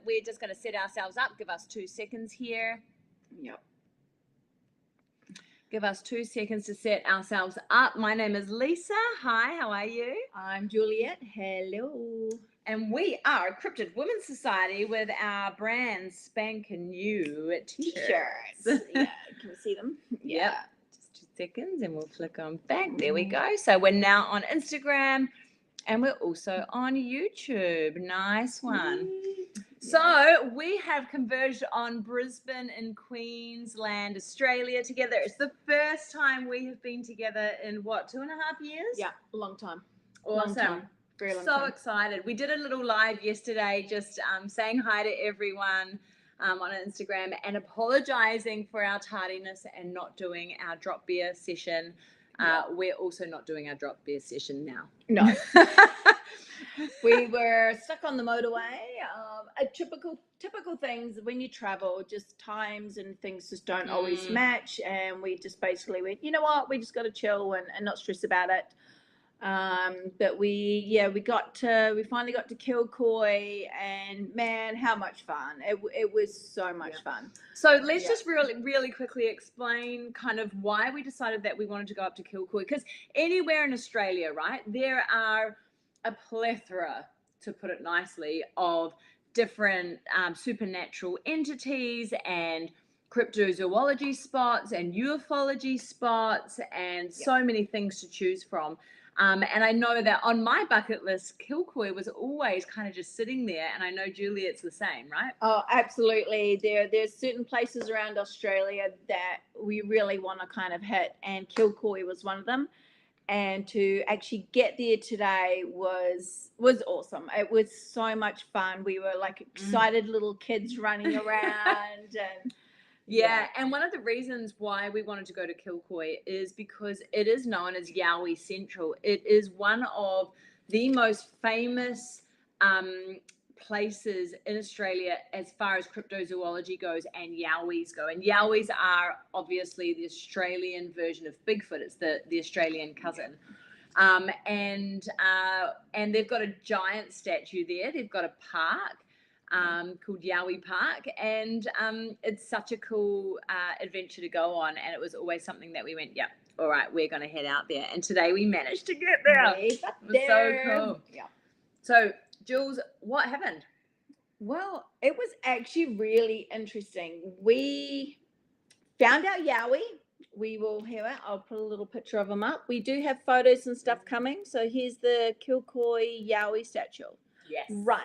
we're just going to set ourselves up. Give us 2 seconds here. Yep. Give us 2 seconds to set ourselves up. My name is Lisa. Hi, how are you? I'm Juliet. Hello. And we are Cryptid Women's Society with our brand spanking new t-shirts. Yeah, can we see them? Yep. Just 2 seconds and we'll click on back. There we go. So we're now on Instagram and we're also on YouTube. Nice one. So we have converged on Brisbane and Queensland, Australia together. It's the first time we have been together in what, 2.5 years? Yeah, a long time. Awesome. Long time. Very long so time. Excited. We did a little live yesterday, just saying hi to everyone on Instagram and apologizing for our tardiness and not doing our drop beer session. We're also not doing our drop beer session now. No. We were stuck on the motorway. Typical things when you travel, just times and things just don't always match. And we just basically went, you know what, we just got to chill and not stress about it. But we finally got to Kilcoy, and man, how much fun. It was so much fun. So let's just really quickly explain kind of why we decided that we wanted to go up to Kilcoy, because anywhere in Australia, right, there are a plethora, to put it nicely, of different supernatural entities and cryptozoology spots and ufology spots and so many things to choose from. And I know that on my bucket list, Kilcoy was always kind of just sitting there, and I know Juliet's the same, right? Oh, absolutely. There's certain places around Australia that we really want to kind of hit, and Kilcoy was one of them. And to actually get there today was awesome. It was so much fun. We were like excited little kids running around and and one of the reasons why we wanted to go to Kilcoy is because it is known as Yowie Central. It is one of the most famous places in Australia as far as cryptozoology goes and Yowies go. And Yowies are obviously the Australian version of Bigfoot. It's the Australian cousin. And they've got a giant statue there. They've got a park called Yowie Park, and it's such a cool adventure to go on, and it was always something that we went, all right, we're going to head out there, and today we managed to get there. It was so cool. So Jules, what happened? Well, it was actually really interesting. We found our Yowie. We will hear it. I'll put a little picture of him up. We do have photos and stuff coming. So here's the Kilcoy Yowie statue. Yes. Right.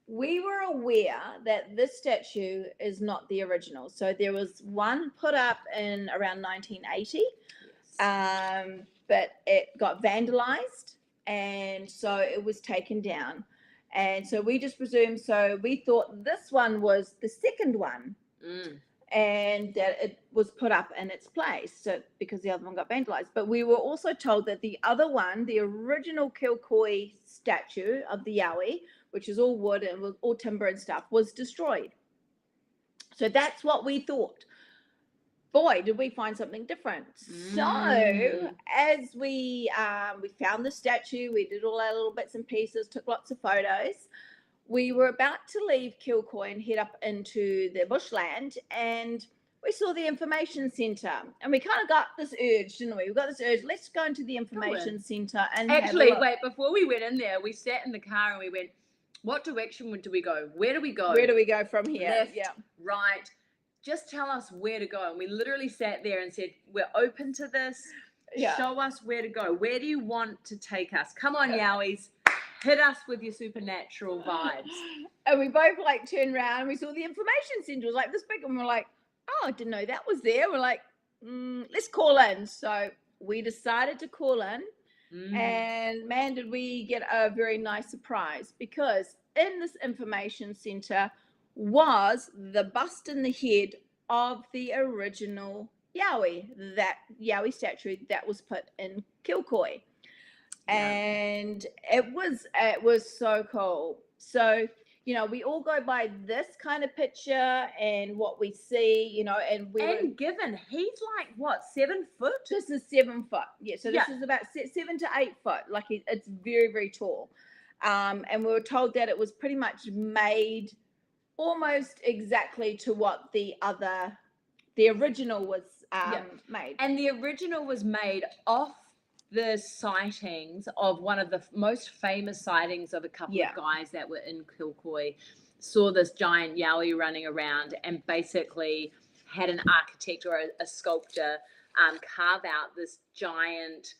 We were aware that this statue is not the original. So there was one put up in around 1980, but it got vandalized, and so it was taken down. And so we just presumed, so we thought this one was the second one, and that it was put up in its place, so because the other one got vandalized. But we were also told that the other one, the original Kilcoy statue of the Yowie, which is all wood and was all timber and stuff, was destroyed. So that's what we thought. Boy, did we find something different. So as we found the statue, we did all our little bits and pieces, took lots of photos. We were about to leave Kilcoy and head up into the bushland, and we saw the information centre, and we kind of got this urge, didn't we? We got this urge, let's go into the information centre. And actually, wait, before we went in there, we sat in the car and we went, what direction do we go? Where do we go? Where do we go from here? Left, right. Just tell us where to go. And we literally sat there and said, we're open to this. Show us where to go. Where do you want to take us? Come on, Yowies. Hit us with your supernatural vibes. And we both like turned around and we saw the information centre was like this big, and we're like, oh, I didn't know that was there. We're like, let's call in. So we decided to call in. And man, did we get a very nice surprise, because in this information centre was the bust in the head of the original Yowie, that Yowie statue that was put in Kilcoy. And it was so cool. So, you know, we all go by this kind of picture and what we see, you know, and given he's like what, 7 foot? This is 7 foot. Yeah. So this is about 7 to 8 foot. Like it's very, very tall. And we were told that it was pretty much made almost exactly to what the original was made. And the original was made off the sightings of one of the most famous sightings of a couple of guys that were in Kilcoy, saw this giant Yowie running around and basically had an architect or a sculptor carve out this giant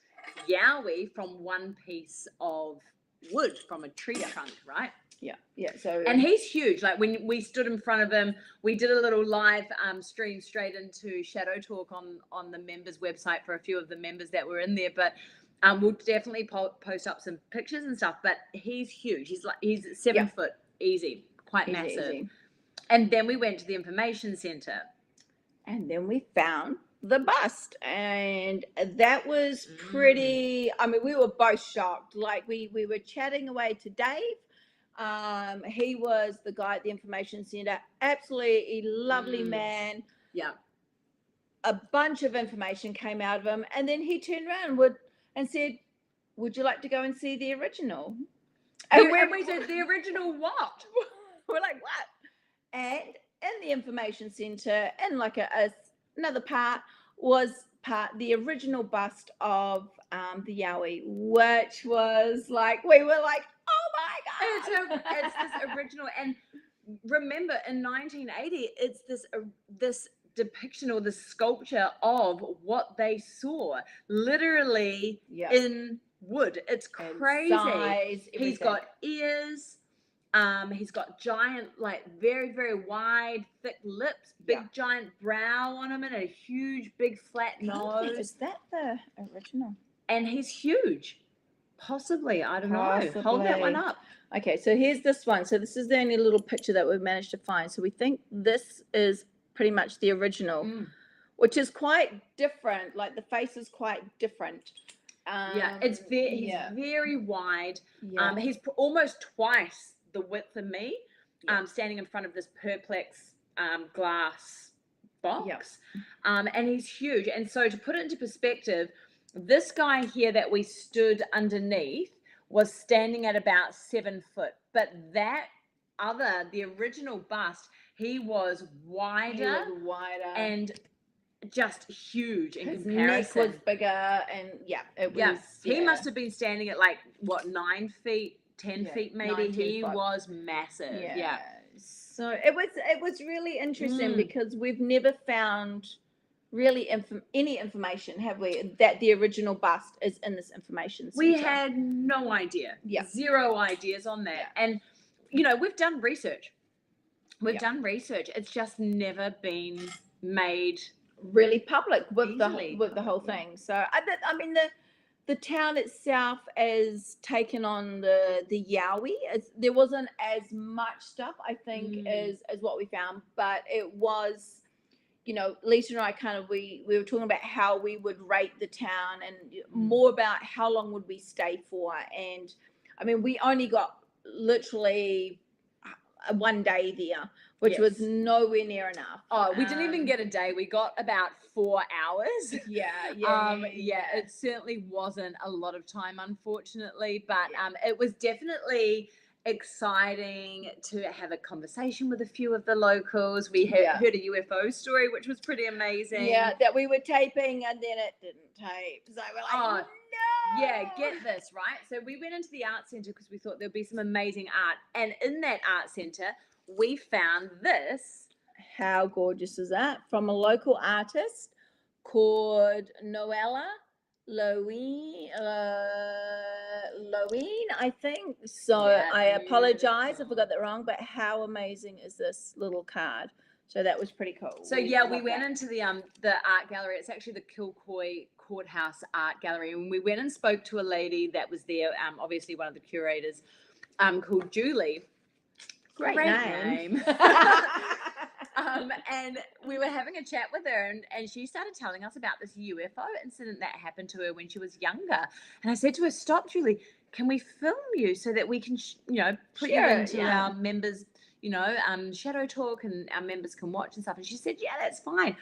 Yowie from one piece of wood from a tree trunk, right? Yeah. So, and he's huge. Like when we stood in front of him, we did a little live stream straight into Shadow Talk on the members website for a few of the members that were in there. But we'll definitely post up some pictures and stuff. But he's huge. He's 7 foot, easy, quite massive. Easy. And then we went to the information center, and then we found the bust, and that was pretty. I mean, we were both shocked. Like we were chatting away to Dave. He was the guy at the information center, absolutely lovely man. Yeah. A bunch of information came out of him, and then he turned around and said, "Would you like to go and see the original?" And we said, "The original what?" We're like, "What?" And in the information center, in like another part, was the original bust of the Yowie, which was like, we were like, oh my God. It's this original. And remember, in 1980, it's this depiction or this sculpture of what they saw, literally in wood. It's crazy. Size, he's got ears. He's got giant, like very, very wide, thick lips, big giant brow on him, and a huge, big, flat nose. Is that the original? And he's huge. Possibly, I don't know. Hold that one up. Okay, so here's this one. So this is the only little picture that we've managed to find. So we think this is pretty much the original, which is quite different. Like the face is quite different. He's very wide. He's almost twice the width of me, standing in front of this perplex glass box. And he's huge. And so to put it into perspective, this guy here that we stood underneath was standing at about 7 foot. But the original bust, he was wider. And just huge in His comparison. Neck was bigger, and it was. He must have been standing at like 9 feet, 10 feet maybe. He was massive. Yeah. So it was really interesting because we've never found really any information, have we, that the original bust is in this information center. We had no idea. Zero ideas on that. And we've done research. It's just never been made really public with the whole thing. So I mean the town itself has taken on the Yowie. There wasn't as much stuff, I think, as what we found, but it was, Lisa and I we were talking about how we would rate the town and more about how long would we stay for. And I mean, we only got literally 1 day there, which was nowhere near enough. Oh, we didn't even get a day. We got about 4 hours. It certainly wasn't a lot of time, unfortunately, but it was definitely exciting to have a conversation with a few of the locals. We heard a UFO story, which was pretty amazing. Yeah, that we were taping and then it didn't tape. So we're like, no. Yeah, get this, right? So we went into the art center because we thought there'd be some amazing art. And in that art center, we found this. How gorgeous is that? From a local artist called Noella Loween, I think. So I apologize if I got that wrong, but how amazing is this little card? So that was pretty cool. So we went into the art gallery. It's actually the Kilcoy Courthouse Art Gallery, and we went and spoke to a lady that was there. Obviously one of the curators, called Julie. Great name. And we were having a chat with her, and she started telling us about this UFO incident that happened to her when she was younger. And I said to her, "Stop, Julie. Can we film you so that we can, put you into our members, Shadow Talk, and our members can watch and stuff?" And she said, "Yeah, that's fine."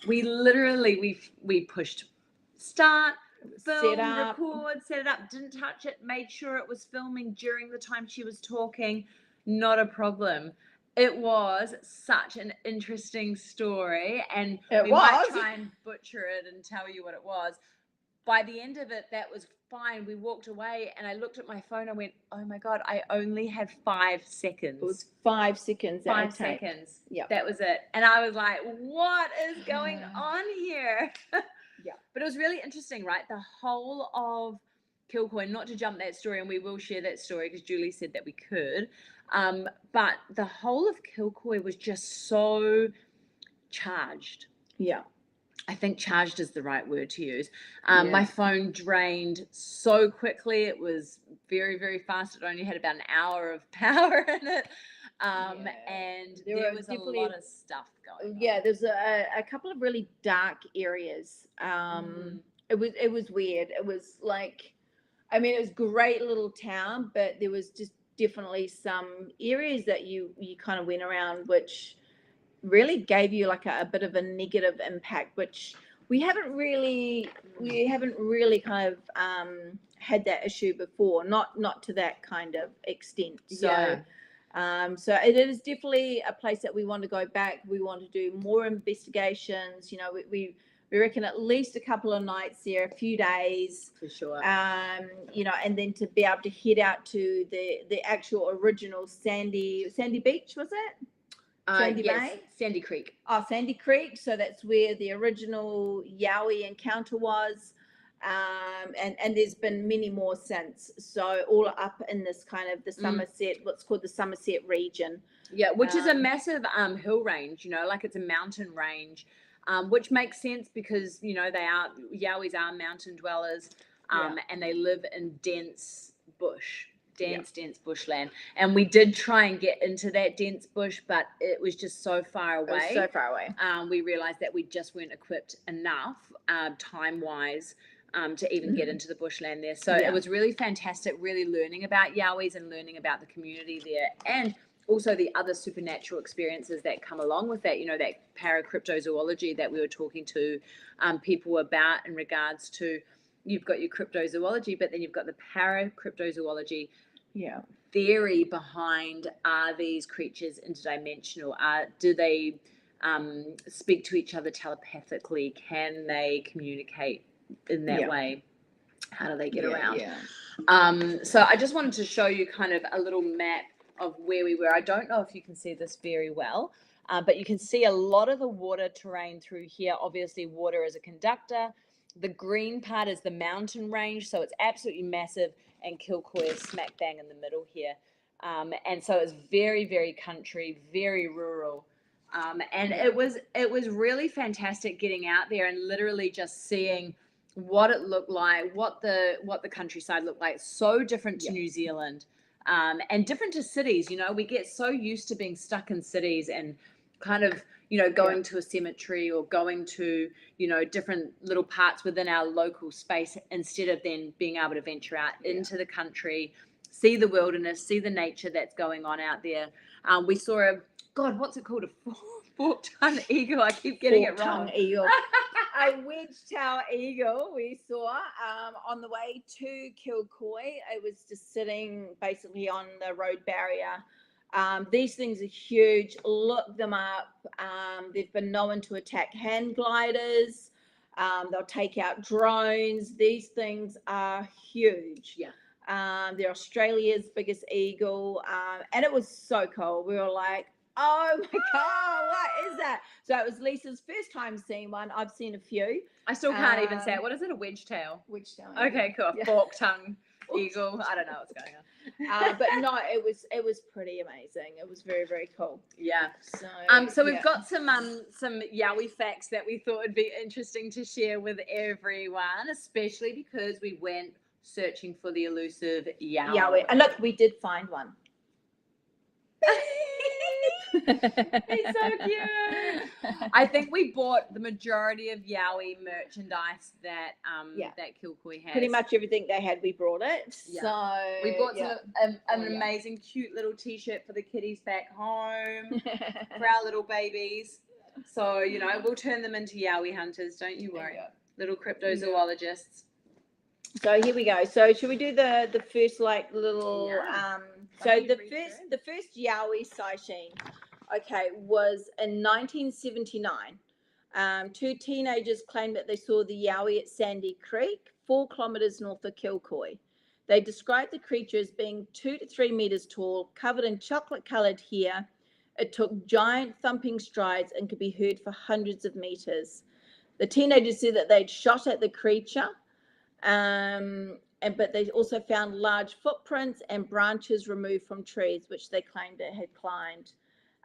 We literally we pushed start, film, record, set it up, didn't touch it, made sure it was filming during the time she was talking. Not a problem. It was such an interesting story, and It might was. try and butcher it and tell you what it was. By the end of it, that was fine. We walked away, and I looked at my phone and went, "Oh my God, I only had 5 seconds." It was 5 seconds. 5 seconds. Yep. That was it. And I was like, what is going on here? Yeah. But it was really interesting, right? The whole of Kilcoy, not to jump that story, and we will share that story because Julie said that we could. But the whole of Kilcoy was just so charged. Yeah. I think charged is the right word to use. Yeah. My phone drained so quickly. It was very, very fast. It only had about an hour of power in it. And there was a lot of stuff going on. Yeah, there's a couple of really dark areas. It was weird. It was like, I mean, it was a great little town, but there was just definitely some areas that you kind of went around which really gave you like a bit of a negative impact, which we haven't really kind of had that issue before, not to that kind of extent. So so it is definitely a place that we want to go back. We want to do more investigations. You know, we reckon at least a couple of nights there, a few days. For sure. You know, and then to be able to head out to the actual original Sandy Beach, was it? Sandy Bay? Sandy Creek. Oh, Sandy Creek. So that's where the original Yowie encounter was. And there's been many more since. So all up in this kind of the Somerset, what's called the Somerset region. Yeah, which is a massive hill range, you know, like it's a mountain range, which makes sense because, you know, Yowies are mountain dwellers, and they live in dense bushland. And we did try and get into that dense bush, but it was just so far away. We realized that we just weren't equipped enough time-wise to even get into the bushland there. So it was really fantastic, really learning about Yowies and learning about the community there, and also the other supernatural experiences that come along with that, you know, that paracryptozoology that we were talking to people about in regards to, you've got your cryptozoology, but then you've got the paracryptozoology theory behind, are these creatures interdimensional? Do they speak to each other telepathically? Can they communicate in that way? How do they get around? So I just wanted to show you kind of a little map of where we were. I don't know if you can see this very well, but you can see a lot of the water terrain through here. Obviously, water is a conductor. The green part is the mountain range, so it's absolutely massive, and Kilcoy is smack bang in the middle here. And so it's very, very country, very rural. And it was really fantastic getting out there and literally just seeing what it looked like, what the countryside looked like. So different to New Zealand, and different to cities. You know, we get so used to being stuck in cities and kind of, you know, going to a cemetery or going to, you know, different little parts within our local space, instead of then being able to venture out into the country, see the wilderness, see the nature that's going on out there. We saw what's it called? A fork-tongued eagle. I keep getting it wrong. Eagle. A wedge-tail eagle we saw on the way to Kilcoy. It was just sitting basically on the road barrier. These things are huge. Look them up. They've been known to attack hand gliders. They'll take out drones. These things are huge. They're Australia's biggest eagle. And it was so cool. We were like, oh my God, what is that? So it was Lisa's first time seeing one. I've seen a few. I still can't even say it. What is it? A wedge-tail? Wedge-tail. Okay, cool. A fork-tongued eagle. I don't know what's going on. But no, it was pretty amazing. It was very, very cool. So we've got some Yowie facts that we thought would be interesting to share with everyone, especially because we went searching for the elusive Yowie. And look, we did find one. He's so cute. I think we bought the majority of Yowie merchandise that that Kilcoy has. Pretty much everything they had, we brought it. So we bought an amazing, cute little T-shirt for the kiddies back home for our little babies. So, you know, we'll turn them into Yowie hunters. Don't you worry, little cryptozoologists. So here we go. So should we do the first like little so the first Yowie sighting okay, was in 1979. Two teenagers claimed that they saw the Yowie at Sandy Creek, 4 kilometres north of Kilcoy. They described the creature as being 2 to 3 metres tall, covered in chocolate-coloured hair. It took giant thumping strides and could be heard for hundreds of metres. The teenagers said that they'd shot at the creature, but they also found large footprints and branches removed from trees, which they claimed it had climbed.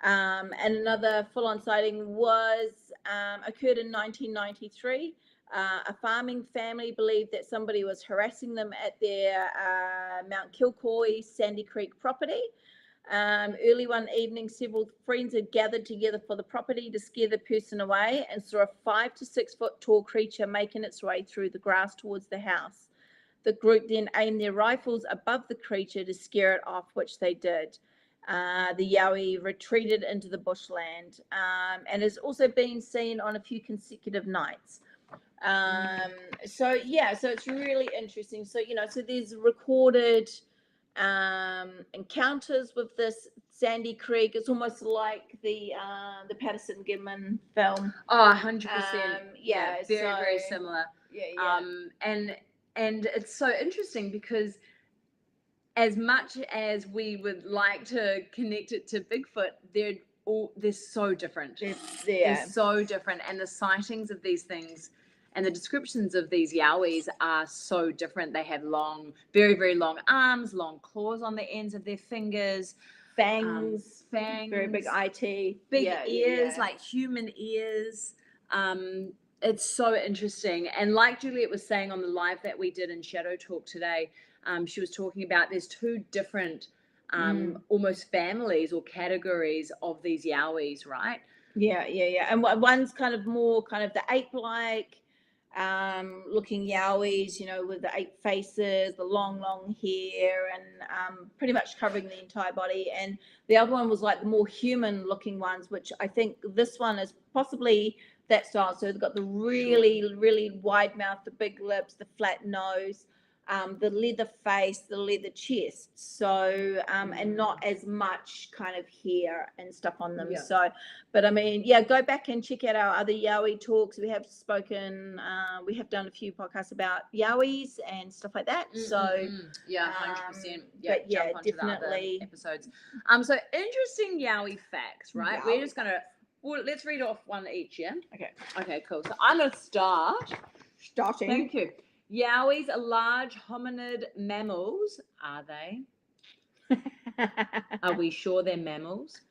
And another full-on sighting was occurred in 1993. A farming family believed that somebody was harassing them at their Mount Kilcoy Sandy Creek property. Early one evening, several friends had gathered together for the property to scare the person away and saw a 5 to 6 foot tall creature making its way through the grass towards the house. The group then aimed their rifles above the creature to scare it off, which they did. The Yowie retreated into the bushland and has also been seen on a few consecutive nights. So it's really interesting. So, so there's recorded encounters with this Sandy Creek. It's almost like the Patterson Gimlin film. Oh, 100%. Very similar. And it's so interesting because as much as we would like to connect it to Bigfoot, they're so different. They're so different, and the sightings of these things and the descriptions of these Yowies are so different. They have long, very, very long arms, long claws on the ends of their fingers, fangs, very big IT, big ears, like human ears. It's so interesting. And like Juliet was saying on the live that we did in Shadow Talk today, she was talking about there's 2 different almost families or categories of these Yowies, right? Yeah. And one's kind of more kind of the ape-like looking Yowies, with the ape faces, the long hair, and pretty much covering the entire body. And the other one was like the more human looking ones, which I think this one is possibly that style. So they've got the really wide mouth, the big lips, the flat nose, the leather face, the leather chest. So and not as much kind of hair and stuff on them. So, but I mean, go back and check out our other Yowie talks. We have spoken, we have done a few podcasts about Yowies and stuff like that. So 100%. But jump onto definitely the other episodes. So interesting Yowie facts, right? We're just gonna let's read off one each, yeah? Okay, cool. So I'm gonna starting. Thank you. Yowies are large hominid mammals. Are they? Are we sure they're mammals?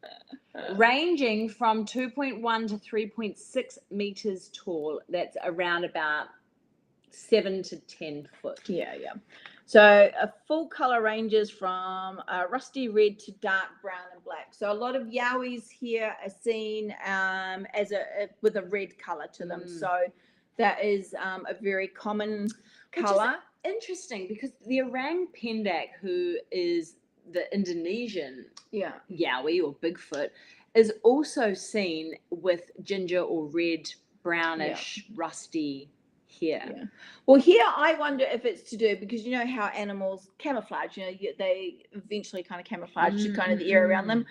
Ranging from 2.1 to 3.6 meters tall. That's around about 7 to 10 foot. Yeah. So a full color ranges from rusty red to dark brown and black. So a lot of Yowies here are seen as with a red color to them. So that is a very common color. Interesting, because the orang pendek, who is the Indonesian Yowie or Bigfoot, is also seen with ginger or red, brownish, rusty hair. Well, here I wonder if it's to do because you know how animals camouflage. They eventually kind of camouflage to kind of the area around them.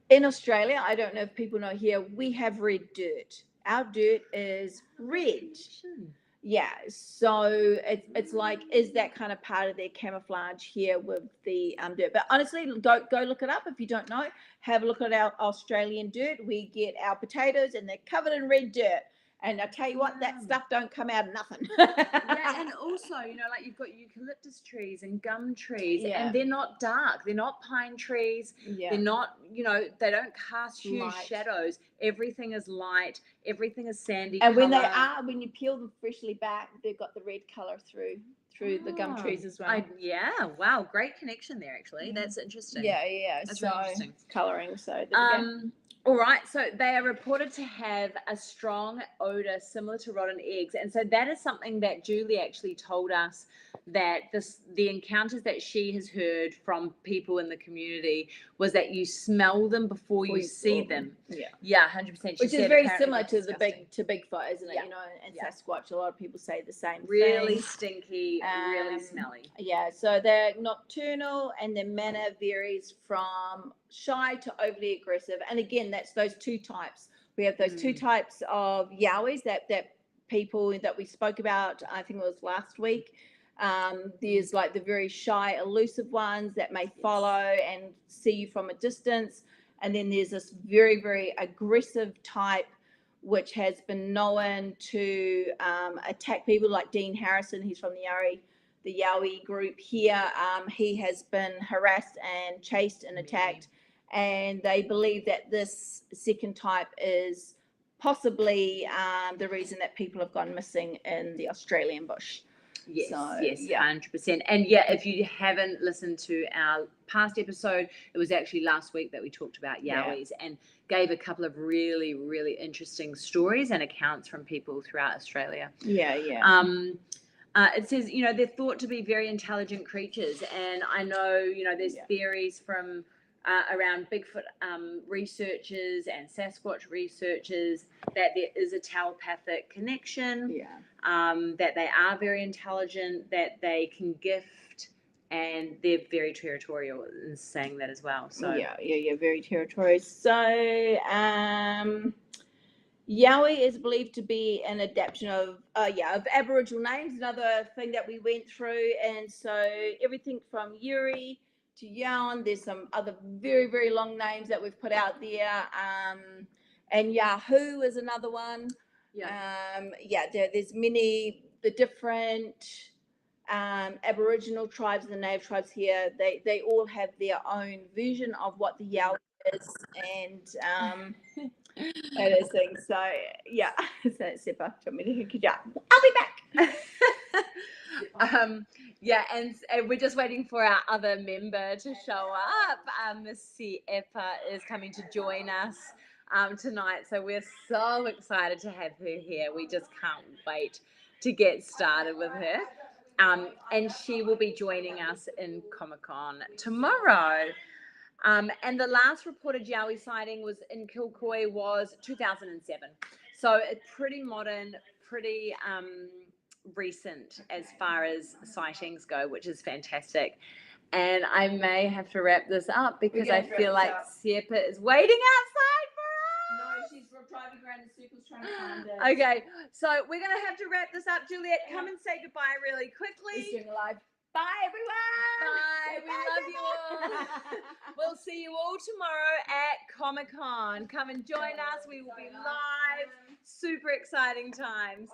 In Australia, I don't know if people know here, we have red dirt. Our dirt is red. Yeah, so it's like, is that kind of part of their camouflage here with the dirt? But honestly, go look it up if you don't know. Have a look at our Australian dirt. We get our potatoes and they're covered in red dirt. And I tell you what, that stuff don't come out of nothing. And also, like you've got eucalyptus trees and gum trees, and they're not dark. They're not pine trees. They're not, they don't cast huge shadows. Everything is light. Everything is sandy. And when when you peel them freshly back, they've got the red color through the gum trees as well. Wow, great connection there. Actually, that's interesting. That's so interesting. Coloring. So all right, so they are reported to have a strong odor similar to rotten eggs. And so that is something that Julie actually told us that the encounters that she has heard from people in the community was that you smell them before you see them. Yeah, 100%. which is very similar to Bigfoot, isn't it? Yeah. You know, and Sasquatch. A lot of people say the same really thing. stinky, really smelly. Yeah, so they're nocturnal, and their manner varies from shy to overly aggressive. And again, that's those two types. We have those two types of Yowies that people that we spoke about, I think it was last week. There's like the very shy, elusive ones that may follow and see you from a distance. And then there's this very, very aggressive type, which has been known to attack people, like Dean Harrison. He's from the Yowie group here. He has been harassed and chased and attacked. And they believe that this second type is possibly the reason that people have gone missing in the Australian bush. Yes, 100%. And if you haven't listened to our past episode, it was actually last week that we talked about Yowies and gave a couple of really, really interesting stories and accounts from people throughout Australia. It says, they're thought to be very intelligent creatures, and I know, there's theories from around Bigfoot researchers and Sasquatch researchers that there is a telepathic connection, that they are very intelligent, that they can gift, and they're very territorial in saying that as well. So very territorial. So Yowie is believed to be an adaptation of Aboriginal names, another thing that we went through. And so everything from Yowie to Yowan, there's some other very, very long names that we've put out there. And Yahoo is another one. There's many, the different Aboriginal tribes and the native tribes here, they all have their own version of what the Yowie is, and it is things. So so Seppa, do you want me to I'll be back. And we're just waiting for our other member to show up. Miss Seppa is coming to join us tonight, so we're so excited to have her here. We just can't wait to get started with her. And she will be joining us in Comic-Con tomorrow. And the last reported Yowie sighting was in Kilcoy was 2007. So it's pretty modern, pretty recent as far as sightings go, which is fantastic. And I may have to wrap this up because I feel like Seppa is waiting outside for us. No, she's driving around in circles trying to find it. Okay, so we're going to have to wrap this up. Juliet, come and say goodbye really quickly. He's doing live. Bye, everyone. Bye. We love you all. We'll see you all tomorrow at Comic-Con. Come and join us. We will be live. Super exciting times.